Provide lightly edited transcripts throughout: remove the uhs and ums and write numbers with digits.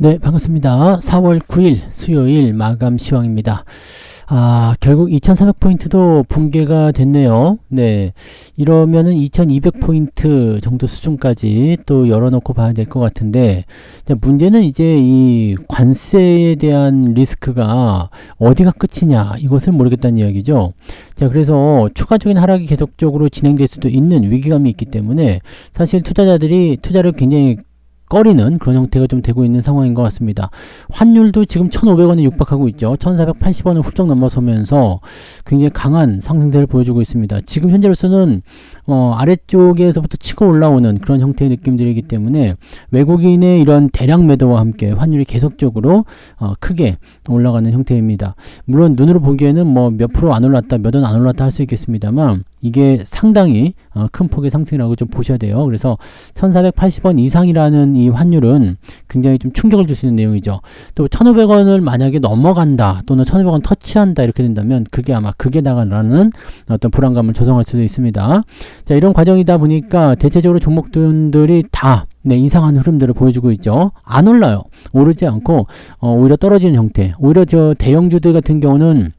네, 반갑습니다. 4월 9일 수요일 마감 시황입니다. 결국 2300포인트도 붕괴가 됐네요. 네. 이러면은 2200포인트 정도 수준까지 또 열어놓고 봐야 될 것 같은데, 자, 문제는 이제 이 관세에 대한 리스크가 어디가 끝이냐, 이것을 모르겠다는 이야기죠. 자, 그래서 추가적인 하락이 계속적으로 진행될 수도 있는 위기감이 있기 때문에 사실 투자자들이 투자를 굉장히 꺼리는 그런 형태가 좀 되고 있는 상황인 것 같습니다. 환율도 지금 1,500원에 육박하고 있죠. 1,480원을 훌쩍 넘어서면서 굉장히 강한 상승세를 보여주고 있습니다. 지금 현재로서는 아래쪽에서부터 치고 올라오는 그런 형태의 느낌들이기 때문에 외국인의 이런 대량 매도와 함께 환율이 계속적으로 크게 올라가는 형태입니다. 물론 눈으로 보기에는 뭐 몇 프로 안 올랐다, 몇 원 안 올랐다 할 수 있겠습니다만 이게 상당히 큰 폭의 상승이라고 좀 보셔야 돼요. 그래서 1,480원 이상이라는 이 환율은 굉장히 좀 충격을 줄 수 있는 내용이죠. 또 1,500원을 만약에 넘어간다 또는 1,500원 터치한다 이렇게 된다면 그게 아마 극에 나가라는 어떤 불안감을 조성할 수도 있습니다. 자, 이런 과정이다 보니까 대체적으로 종목들이 다 이상한 흐름들을 보여주고 있죠. 안 올라요. 오르지 않고 오히려 떨어지는 형태. 오히려 저 대형주들 같은 경우는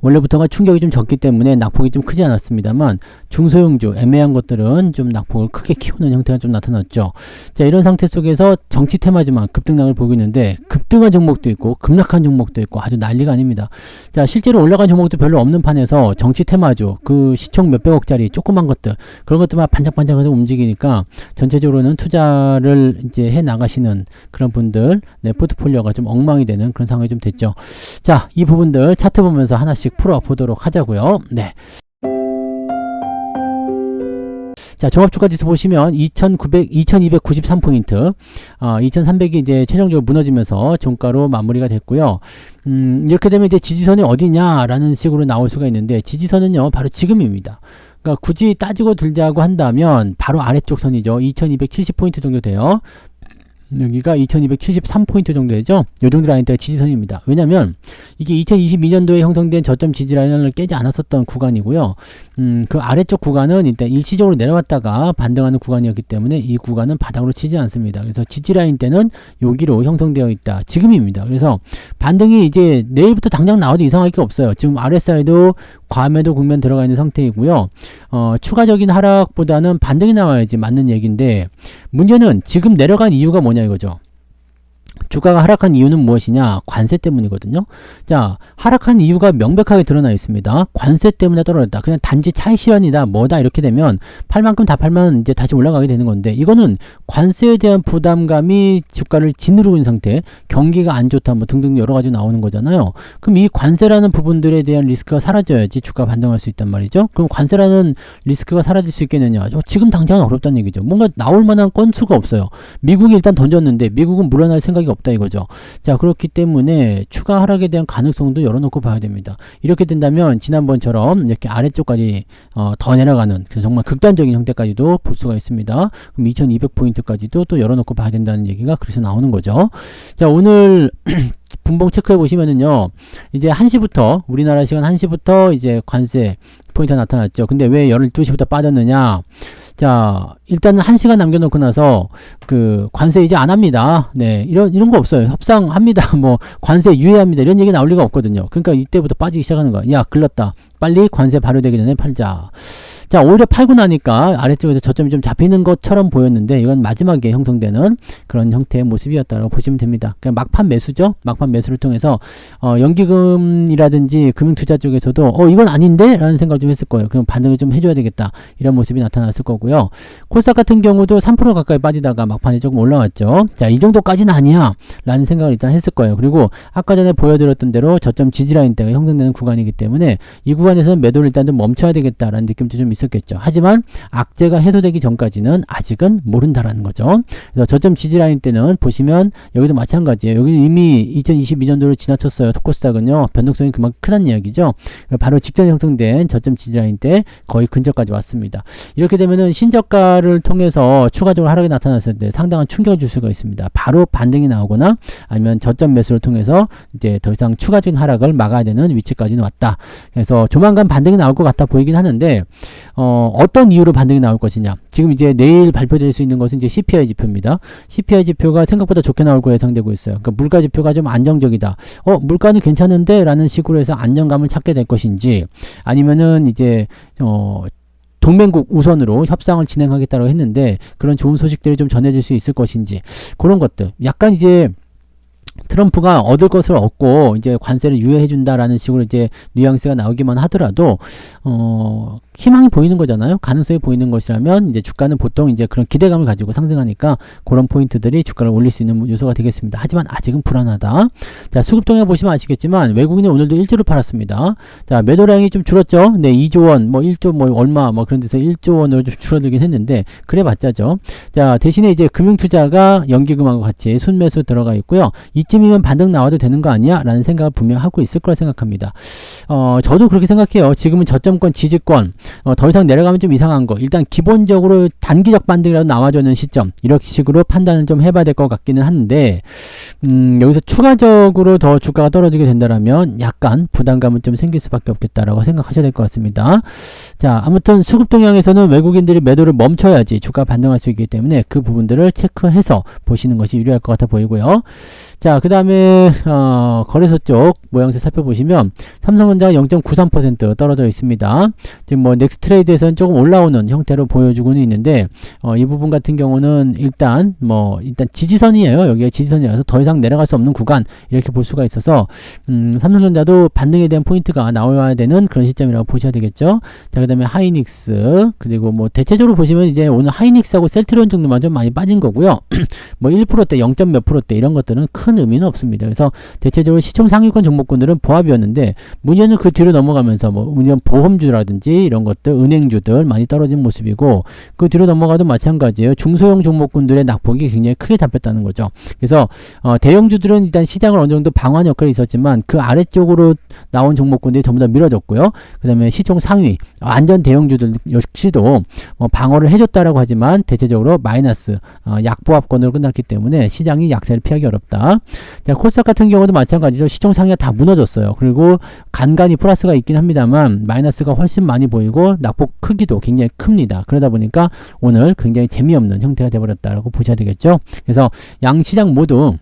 원래부터가 충격이 좀 적기 때문에 낙폭이 좀 크지 않았습니다만 중소형주 애매한 것들은 좀 낙폭을 크게 키우는 형태가 좀 나타났죠. 자, 이런 상태 속에서 정치 테마지만 급등락을 보고 있는데 급등한 종목도 있고 급락한 종목도 있고 아주 난리가 아닙니다. 자, 실제로 올라간 종목도 별로 없는 판에서 정치 테마주 그 시총 몇백억짜리 조그만 것들 그런 것들만 반짝반짝해서 움직이니까 전체적으로는 투자를 이제 해 나가시는 그런 분들 포트폴리오가 좀 엉망이 되는 그런 상황이 좀 됐죠. 자, 이 부분들 차트 보면서 하나씩 풀어보도록 하자고요. 네. 자, 종합주가지수 보시면 2293포인트, 2300이 이제 최종적으로 무너지면서 종가로 마무리가 됐고요. 이렇게 되면 이제 지지선이 어디냐라는 식으로 나올 수가 있는데 지지선은요, 바로 지금입니다. 그러니까 굳이 따지고 들자고 한다면 바로 아래쪽 선이죠. 2270포인트 정도 돼요. 여기가 2273포인트 정도 되죠. 요 정도 라인대가 지지선입니다. 왜냐면 이게 2022년도에 형성된 저점 지지 라인을 깨지 않았었던 구간이고요. 그 아래쪽 구간은 일단 일시적으로 내려왔다가 반등하는 구간이었기 때문에 이 구간은 바닥으로 치지 않습니다. 그래서 지지 라인대는 여기로 형성되어 있다. 지금입니다. 그래서 반등이 이제 내일부터 당장 나와도 이상할 게 없어요. 지금 RSI도 과매도 국면 들어가 있는 상태이고요. 추가적인 하락보다는 반등이 나와야지 맞는 얘기인데 문제는 지금 내려간 이유가 뭐냐 이거죠. 주가가 하락한 이유는 무엇이냐? 관세 때문이거든요. 자, 하락한 이유가 명백하게 드러나 있습니다. 관세 때문에 떨어졌다. 그냥 단지 차익 실현이다. 뭐다 이렇게 되면 팔 만큼 다 팔면 이제 다시 올라가게 되는 건데 이거는 관세에 대한 부담감이 주가를 짓누르고 있는 상태, 경기가 안 좋다 뭐 등등 여러 가지 나오는 거잖아요. 그럼 이 관세라는 부분들에 대한 리스크가 사라져야지 주가 반등할 수 있단 말이죠. 그럼 관세라는 리스크가 사라질 수 있겠느냐? 지금 당장은 어렵다는 얘기죠. 뭔가 나올 만한 건수가 없어요. 미국이 일단 던졌는데 미국은 물러날 생각이 없다 이거죠. 자, 그렇기 때문에 추가 하락에 대한 가능성도 열어놓고 봐야 됩니다. 이렇게 된다면 지난번처럼 이렇게 아래쪽까지 더 내려가는 정말 극단적인 형태까지도 볼 수가 있습니다. 그럼 2200포인트까지도 또 열어놓고 봐야 된다는 얘기가 그래서 나오는 거죠. 자, 오늘 분봉 체크해 보시면은요, 이제 1시부터 우리나라 시간 1시부터 이제 관세 포인트가 나타났죠. 근데 왜 12시부터 빠졌느냐? 자, 일단은 1시간 남겨놓고 나서 그 관세 이제 안 합니다. 네, 이런 거 없어요. 협상합니다. 뭐 관세 유예합니다. 이런 얘기 나올 리가 없거든요. 그러니까 이때부터 빠지기 시작하는 거야. 야, 글렀다. 빨리 관세 발효되기 전에 팔자. 자, 오히려 팔고 나니까 아래쪽에서 저점이 좀 잡히는 것처럼 보였는데 이건 마지막에 형성되는 그런 형태의 모습이었다고 보시면 됩니다. 그러니까 막판 매수죠. 막판 매수를 통해서 연기금이라든지 금융투자 쪽에서도 이건 아닌데? 라는 생각을 좀 했을 거예요. 그럼 반등을 좀 해줘야 되겠다. 이런 모습이 나타났을 거고요. 코스닥 같은 경우도 3% 가까이 빠지다가 막판에 조금 올라왔죠. 자, 이 정도까지는 아니야. 라는 생각을 일단 했을 거예요. 그리고 아까 전에 보여드렸던 대로 저점 지지라인대가 형성되는 구간이기 때문에 이 구간에서는 매도를 일단 좀 멈춰야 되겠다라는 느낌도 좀 있었겠죠. 하지만 악재가 해소되기 전까지는 아직은 모른다라는 거죠. 그래서 저점 지지라인 때는 보시면 여기도 마찬가지예요. 여기는 이미 2022년도를 지나쳤어요. 코스닥은요. 변동성이 그만큼 크다는 이야기죠. 바로 직전에 형성된 저점 지지라인 때 거의 근처까지 왔습니다. 이렇게 되면은 신저가를 통해서 추가적으로 하락이 나타났을 때 상당한 충격을 줄 수가 있습니다. 바로 반등이 나오거나 아니면 저점 매수를 통해서 이제 더 이상 추가적인 하락을 막아야 되는 위치까지는 왔다. 그래서 조만간 반등이 나올 것 같아 보이긴 하는데 어떤 이유로 반등이 나올 것이냐. 지금 이제 내일 발표될 수 있는 것은 이제 CPI 지표입니다. CPI 지표가 생각보다 좋게 나올 거로 예상되고 있어요. 그러니까 물가 지표가 좀 안정적이다. 물가는 괜찮은데 라는 식으로 해서 안정감을 찾게 될 것인지, 아니면은 이제 동맹국 우선으로 협상을 진행하겠다고 했는데 그런 좋은 소식들이 좀 전해질 수 있을 것인지, 그런 것들. 약간 이제 트럼프가 얻을 것을 얻고 이제 관세를 유예해준다라는 식으로 이제 뉘앙스가 나오기만 하더라도 희망이 보이는 거잖아요. 가능성이 보이는 것이라면 이제 주가는 보통 이제 그런 기대감을 가지고 상승하니까 그런 포인트들이 주가를 올릴 수 있는 요소가 되겠습니다. 하지만 아직은 불안하다. 자, 수급 동향 보시면 아시겠지만 외국인이 오늘도 1조를 팔았습니다. 자, 매도량이 좀 줄었죠. 네, 2조 원, 뭐 1조 뭐 얼마 뭐 그런 데서 1조 원으로 좀 줄어들긴 했는데 그래 봤자죠. 자, 대신에 이제 금융투자가 연기금하고 같이 순매수 들어가 있고요. 이쯤이면 반등 나와도 되는 거 아니야? 라는 생각을 분명 하고 있을 거라 생각합니다. 저도 그렇게 생각해요. 지금은 저점권, 지지권, 더 이상 내려가면 좀 이상한 거. 일단 기본적으로 단기적 반등이라도 나와주는 시점. 이런 식으로 판단을 좀 해봐야 될 것 같기는 한데, 여기서 추가적으로 더 주가가 떨어지게 된다라면 약간 부담감은 좀 생길 수밖에 없겠다라고 생각하셔야 될 것 같습니다. 자, 아무튼 수급 동향에서는 외국인들이 매도를 멈춰야지 주가 반등할 수 있기 때문에 그 부분들을 체크해서 보시는 것이 유리할 것 같아 보이고요. 자, 그 다음에 거래소 쪽 모양새 살펴보시면 삼성전자가 0.93% 떨어져 있습니다. 지금 뭐 넥스트레이드에서는 조금 올라오는 형태로 보여주고는 있는데 이 부분 같은 경우는 일단 지지선이에요. 여기가 지지선이라서 더 이상 내려갈 수 없는 구간 이렇게 볼 수가 있어서 삼성전자도 반등에 대한 포인트가 나와야 되는 그런 시점이라고 보셔야 되겠죠. 자, 그 다음에 하이닉스, 그리고 뭐 대체적으로 보시면 이제 오늘 하이닉스하고 셀트리온 정도만 좀 많이 빠진 거고요. 뭐 1%대 0. 몇 %대 이런 것들은 큰 의미는 없습니다. 그래서 대체적으로 시총 상위권 종목군들은 보합이었는데 문제는 그 뒤로 넘어가면서 뭐 문제는 보험주라든지 이런 것들, 은행주들 많이 떨어진 모습이고, 그 뒤로 넘어가도 마찬가지예요. 중소형 종목군들의 낙폭이 굉장히 크게 잡혔다는 거죠. 그래서 대형주들은 일단 시장을 어느 정도 방어한 역할이 있었지만 그 아래쪽으로 나온 종목군들이 전부 다 밀어졌고요. 그 다음에 시총 상위 완전 대형주들 역시도 방어를 해줬다라고 하지만 대체적으로 마이너스 약보합권으로 끝났기 때문에 시장이 약세를 피하기 어렵다. 자, 코스닥 같은 경우도 마찬가지죠. 시총 상위가 다 무너졌어요. 그리고 간간히 플러스가 있긴 합니다만 마이너스가 훨씬 많이 보이고 낙폭 크기도 굉장히 큽니다. 그러다 보니까 오늘 굉장히 재미없는 형태가 되어버렸다라고 보셔야 되겠죠. 그래서 양 시장 모두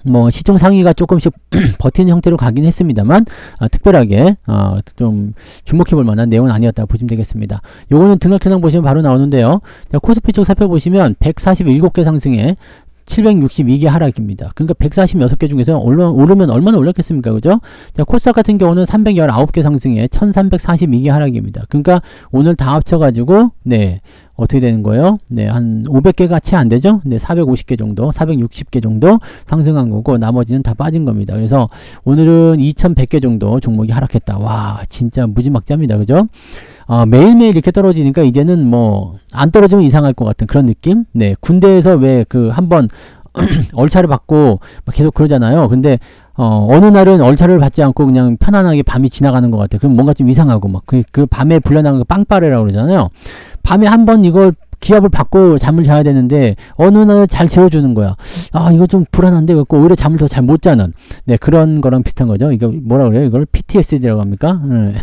뭐 시총 상위가 조금씩 버티는 형태로 가긴 했습니다만 특별하게 좀 주목해 볼 만한 내용은 아니었다고 보시면 되겠습니다. 요거는 등락 현황 보시면 바로 나오는데요. 자, 코스피 쪽 살펴보시면 147개 상승에 762개 하락입니다. 그러니까 146개 중에서 오르면 얼마나 올랐겠습니까? 그죠? 자, 코스닥 같은 경우는 319개 상승에 1342개 하락입니다. 그러니까 오늘 다 합쳐가지고, 네, 어떻게 되는 거예요? 네, 한 500개가 채 안 되죠? 네, 450개 정도, 460개 정도 상승한 거고, 나머지는 다 빠진 겁니다. 그래서 오늘은 2100개 정도 종목이 하락했다. 와, 진짜 무지막지합니다. 그죠? 매일매일 이렇게 떨어지니까 이제는 뭐 안 떨어지면 이상할 것 같은 그런 느낌? 네, 군대에서 왜 그 한번 얼차를 받고 막 계속 그러잖아요. 근데 어느 날은 얼차를 받지 않고 그냥 편안하게 밤이 지나가는 것 같아요. 그럼 뭔가 좀 이상하고 막 그 밤에 불려나는 거 빵빠레라고 그러잖아요. 밤에 한번 이걸 기압을 받고 잠을 자야 되는데 어느 날 잘 재워주는 거야. 이거 좀 불안한데 갖고 오히려 잠을 더 잘 못 자는, 네, 그런 거랑 비슷한 거죠. 이거 뭐라 그래요? 이걸 PTSD라고 합니까? 네.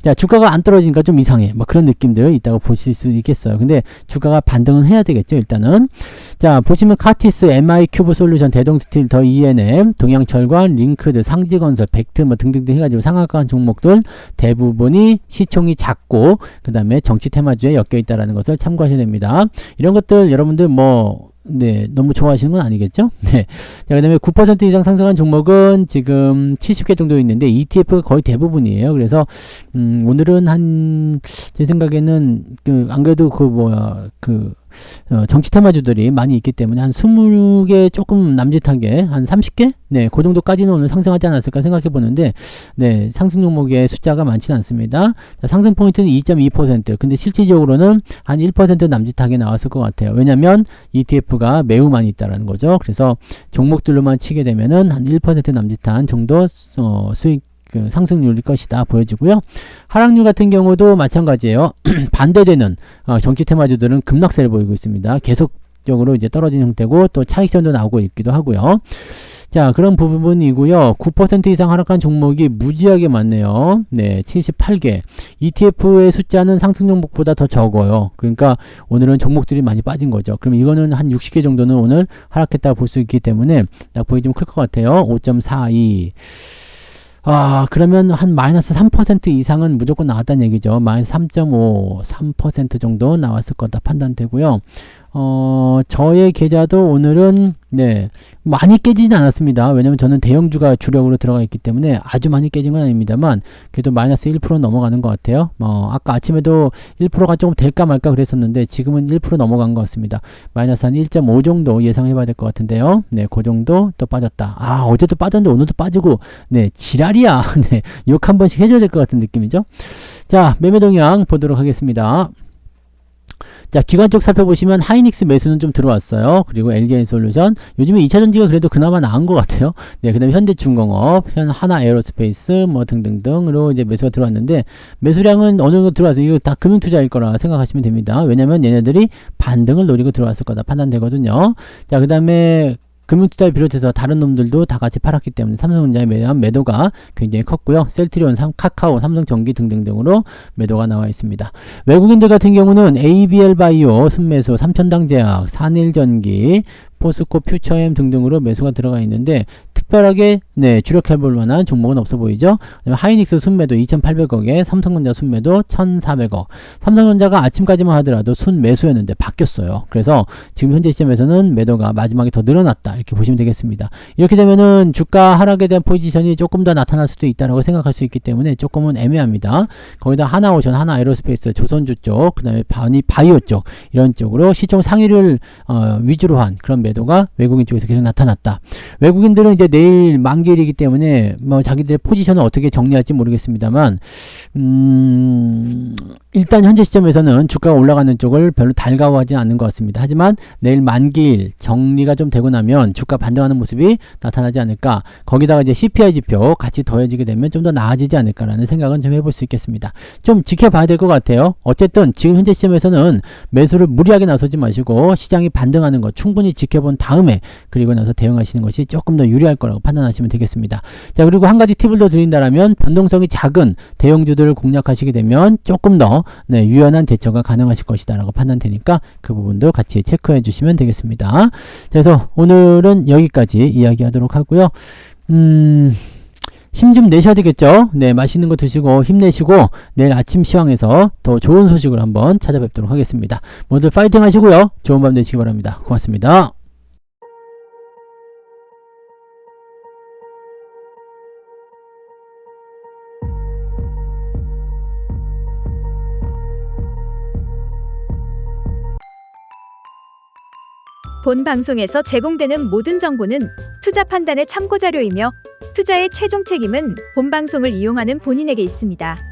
자, 주가가 안 떨어지니까 좀 이상해. 막 그런 느낌들 있다고 보실 수 있겠어요. 근데 주가가 반등은 해야 되겠죠, 일단은. 자, 보시면 카티스, MI큐브 솔루션, 대동스틸, 더 ENM, 동양철관, 링크드, 상지건설, 벡트 뭐 등등등 해가지고 상하관 종목들 대부분이 시총이 작고 그 다음에 정치 테마주에 엮여 있다라는 것을 참고하셔야 됩니다. 이런 것들 여러분들 네, 너무 좋아하시는 건 아니겠죠? 네. 자, 그 다음에 9% 이상 상승한 종목은 지금 70개 정도 있는데 ETF가 거의 대부분이에요. 그래서 오늘은 제 생각에는 안 그래도 정치 테마주들이 많이 있기 때문에 한 20개 조금 남짓하게 한 30개? 네, 그 정도까지는 오늘 상승하지 않았을까 생각해 보는데, 네, 상승 종목의 숫자가 많지는 않습니다. 자, 상승 포인트는 2.2%. 근데 실질적으로는 한 1% 남짓하게 나왔을 것 같아요. 왜냐면 ETF가 매우 많이 있다라는 거죠. 그래서 종목들로만 치게 되면은 한 1% 남짓한 정도 수익 상승률일 것이다 보여지고요. 하락률 같은 경우도 마찬가지예요. 반대되는 정치 테마주들은 급락세를 보이고 있습니다. 계속적으로 이제 떨어진 형태고 또 차익선도 나오고 있기도 하고요. 자, 그런 부분이고요. 9% 이상 하락한 종목이 무지하게 많네요. 네, 78개. ETF의 숫자는 상승 종목보다 더 적어요. 그러니까 오늘은 종목들이 많이 빠진 거죠. 그럼 이거는 한 60개 정도는 오늘 하락했다고 볼 수 있기 때문에 낙폭이 좀 클 것 같아요. 5.42. 그러면 한 마이너스 3% 이상은 무조건 나왔다는 얘기죠. 마이너스 3.5, 3% 정도 나왔을 거다 판단되고요. 저의 계좌도 오늘은 네, 많이 깨지진 않았습니다. 왜냐면 저는 대형주가 주력으로 들어가 있기 때문에 아주 많이 깨진 건 아닙니다만 그래도 마이너스 1% 넘어가는 것 같아요. 아까 아침에도 1%가 조금 될까 말까 그랬었는데 지금은 1% 넘어간 것 같습니다. 마이너스 한 1.5 정도 예상해 봐야 될 것 같은데요. 네, 그 정도 또 빠졌다. 어제도 빠졌는데 오늘도 빠지고 네, 지랄이야. 네, 욕 한 번씩 해줘야 될 것 같은 느낌이죠. 자, 매매 동향 보도록 하겠습니다. 자, 기관 쪽 살펴보시면 하이닉스 매수는 좀 들어왔어요. 그리고 LG엔솔루션 요즘에 2차전지가 그래도 그나마 나은 것 같아요. 네, 그 다음에 현대중공업, 하나에어로스페이스 뭐 등등등으로 이제 매수가 들어왔는데 매수량은 어느 정도 들어왔어요. 이거 다 금융투자일 거라 생각하시면 됩니다. 왜냐면 얘네들이 반등을 노리고 들어왔을 거다 판단되거든요. 자, 그 다음에 금융투자를 비롯해서 다른 놈들도 다 같이 팔았기 때문에 삼성전자에 대한 매도가 굉장히 컸고요. 셀트리온, 카카오, 삼성전기 등등등으로 매도가 나와 있습니다. 외국인들 같은 경우는 ABL바이오, 순매수, 삼천당제약, 산일전기, 포스코, 퓨처엠 등등으로 매수가 들어가 있는데 특별하게 네, 주력해볼 만한 종목은 없어 보이죠. 하이닉스 순매도 2,800억에 삼성전자 순매도 1,400억. 삼성전자가 아침까지만 하더라도 순매수였는데 바뀌었어요. 그래서 지금 현재 시점에서는 매도가 마지막에 더 늘어났다 이렇게 보시면 되겠습니다. 이렇게 되면은 주가 하락에 대한 포지션이 조금 더 나타날 수도 있다고 생각할 수 있기 때문에 조금은 애매합니다. 거기다 하나오션, 하나에어로스페이스, 조선주 쪽, 그 다음에 바이오 쪽 이런 쪽으로 시총 상위를 위주로 한 그런 매도가 외국인 쪽에서 계속 나타났다. 외국인들은 이제 내일 만기일이기 때문에 뭐 자기들의 포지션을 어떻게 정리할지 모르겠습니다만 일단 현재 시점에서는 주가가 올라가는 쪽을 별로 달가워하지 않는 것 같습니다. 하지만 내일 만기일 정리가 좀 되고 나면 주가 반등하는 모습이 나타나지 않을까. 거기다가 이제 CPI 지표 같이 더해지게 되면 좀 더 나아지지 않을까라는 생각은 좀 해볼 수 있겠습니다. 좀 지켜봐야 될 것 같아요. 어쨌든 지금 현재 시점에서는 매수를 무리하게 나서지 마시고 시장이 반등하는 것 충분히 지켜본 다음에 그리고 나서 대응하시는 것이 조금 더 유리할 거라고 판단하시면 되겠습니다. 자, 그리고 한 가지 팁을 더 드린다라면 변동성이 작은 대형주들을 공략하시게 되면 조금 더 네, 유연한 대처가 가능하실 것이다 라고 판단되니까 그 부분도 같이 체크해 주시면 되겠습니다. 그래서 오늘은 여기까지 이야기하도록 하고요. 힘 좀 내셔야 되겠죠. 네, 맛있는 거 드시고 힘내시고 내일 아침 시황에서 더 좋은 소식을 한번 찾아뵙도록 하겠습니다. 모두 파이팅 하시고요. 좋은 밤 되시기 바랍니다. 고맙습니다. 본 방송에서 제공되는 모든 정보는 투자 판단의 참고 자료이며 투자의 최종 책임은 본 방송을 이용하는 본인에게 있습니다.